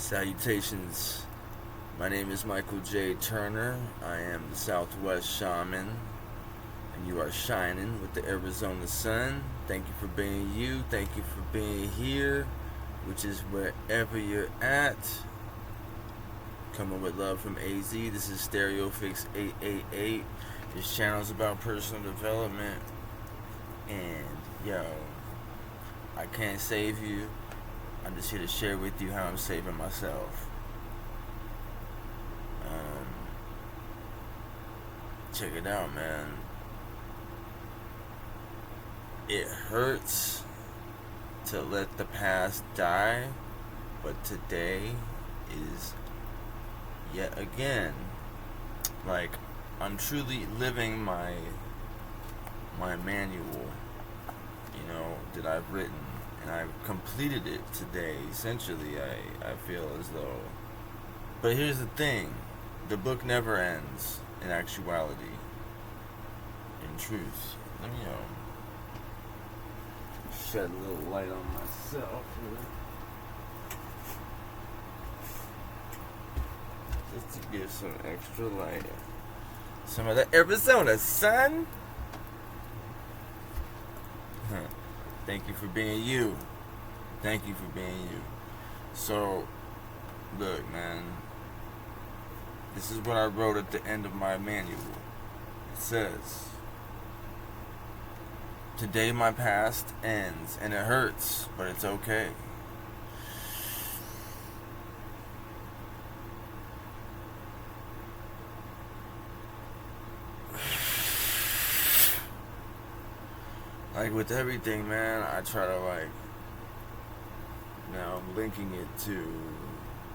Salutations. My name is Michael J. Turner. I am the Southwest Shaman, and you are shining with the Arizona sun. Thank you for being you. Thank you for being here, which is wherever you're at. Coming with love from AZ. This is StereoPHX 888. This channel is about personal development. And, yo, I can't save you. I'm just here to share with you how I'm saving myself. Check it out, man. It hurts to let the past die, but today is yet again, like, I'm truly living my manual, that I've written, and I've completed it today. Essentially, I feel as though. But here's the thing, the book never ends. In actuality, in truth, let me shed a little light on myself here, just to give some extra light, some of the Arizona sun. Thank you for being you. Thank you for being you. So, look, man. This is what I wrote at the end of my manual. It says, today my past ends, and it hurts, but it's okay. Like with everything, man, I try to now I'm linking it to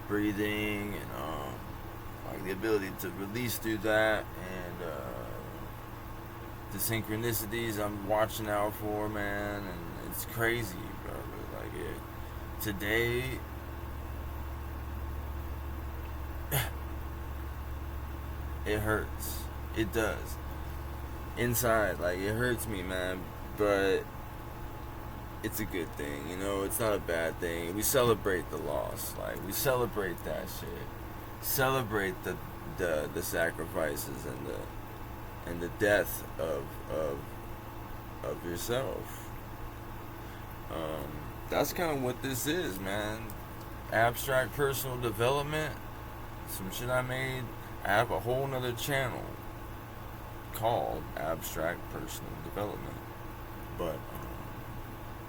breathing and the ability to release through that, and the synchronicities I'm watching out for, man, and it's crazy, brother. Like today, it hurts. It does. Inside, it hurts me, man, but it's a good thing, it's not a bad thing. We celebrate the loss, we celebrate that shit. Celebrate the sacrifices and the death of yourself. That's kind of what this is, man. Abstract personal development. Some shit I made. I have a whole nother channel called Abstract Personal Development, but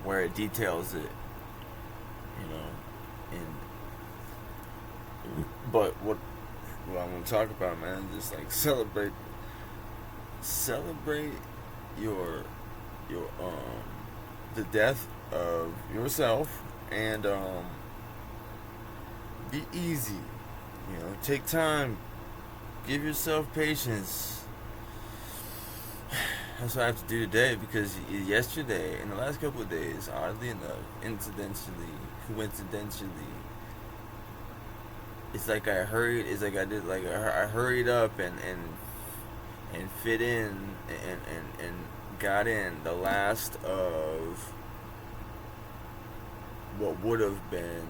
where it details it, but what I'm gonna talk about, man, just celebrate your the death of yourself, and be easy, take time, give yourself patience. That's what I have to do today, because yesterday, in the last couple of days, oddly enough, coincidentally, it's like I hurried. It's like I did. I hurried up and fit in and got in the last of what would have been,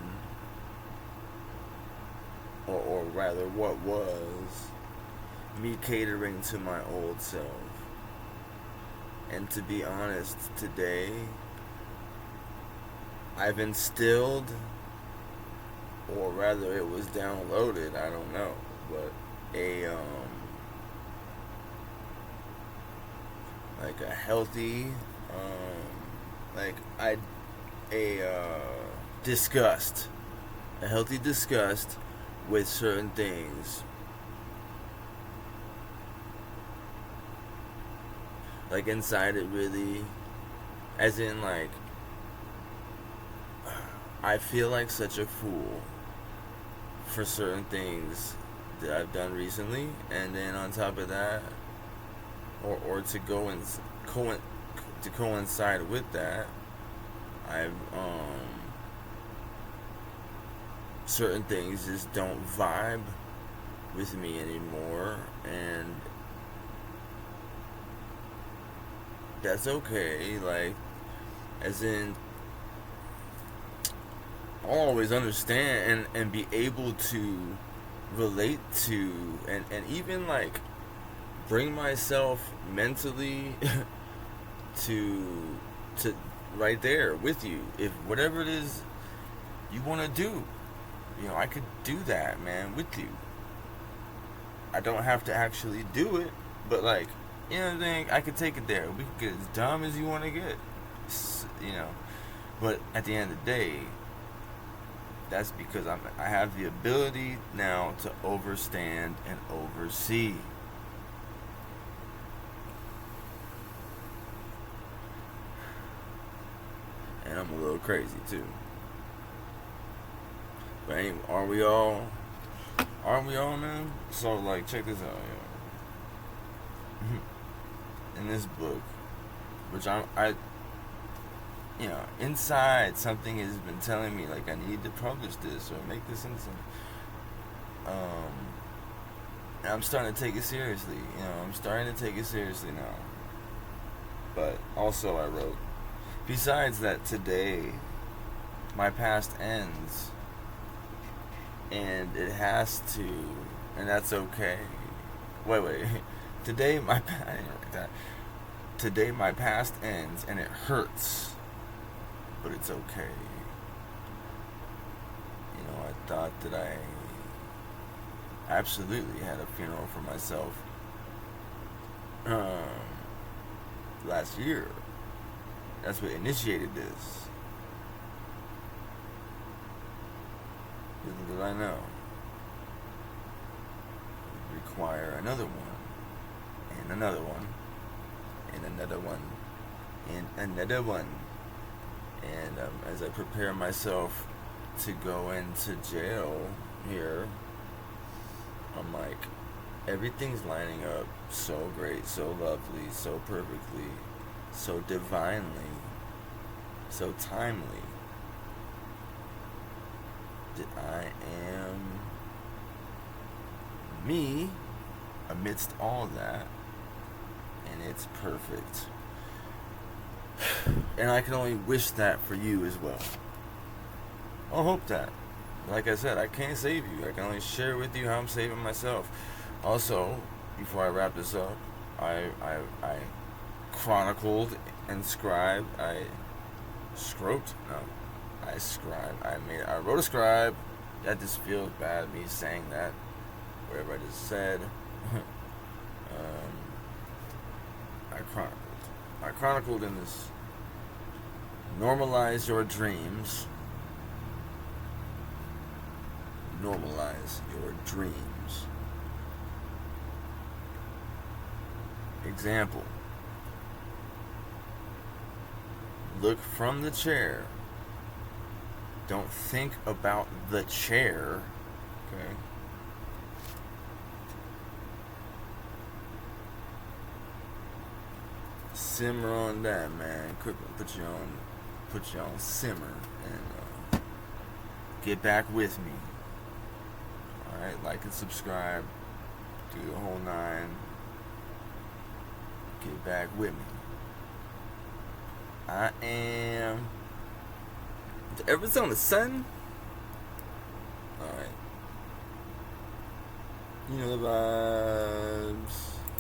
or rather, what was me catering to my old self. And to be honest, today I've instilled, or rather it was downloaded, I don't know, but a healthy disgust, a healthy disgust with certain things, inside it, really, as in I feel like such a fool for certain things that I've done recently, and then on top of that, or to go and to coincide with that, I've certain things just don't vibe with me anymore, and that's okay. As in, always understand and be able to relate to and even like bring myself mentally to to right there with you. If whatever it is you want to do, I could do that, man, with you. I don't have to actually do it, but like, what I'm saying, I could take it there. We could get as dumb as you want to get, you know. But at the end of the day, that's because I have the ability now to overstand and oversee. And I'm a little crazy too. But anyway, aren't we all? Aren't we all, man? So like, check this out, in this book, which inside something has been telling me like I need to publish this or make this into and I'm starting to take it seriously. I'm starting to take it seriously now. But also I wrote, besides that, today my past ends, and it has to, and that's okay. Wait. Today my Today my past ends, and it hurts, but it's okay. I thought that I absolutely had a funeral for myself last year. That's what initiated this. Little did I know. It would require another one, and another one, and another one, and another one. And as I prepare myself to go into jail here, I'm like, everything's lining up so great, so lovely, so perfectly, so divinely, so timely, that I am me amidst all that, and it's perfect. And I can only wish that for you as well. I'll hope that. Like I said, I can't save you. I can only share with you how I'm saving myself. Also, before I wrap this up, I chronicled and scribed. I wrote a scribe. That just feels bad, me saying that. Whatever I just said. I chronicled in this. Normalize your dreams. Normalize your dreams. Example. Look from the chair. Don't think about the chair. Okay? Simmer on that, man. Put you on simmer and get back with me. Alright, like and subscribe. Do the whole 9. Get back with me. I am the Arizona sun. Alright. You know the vibes.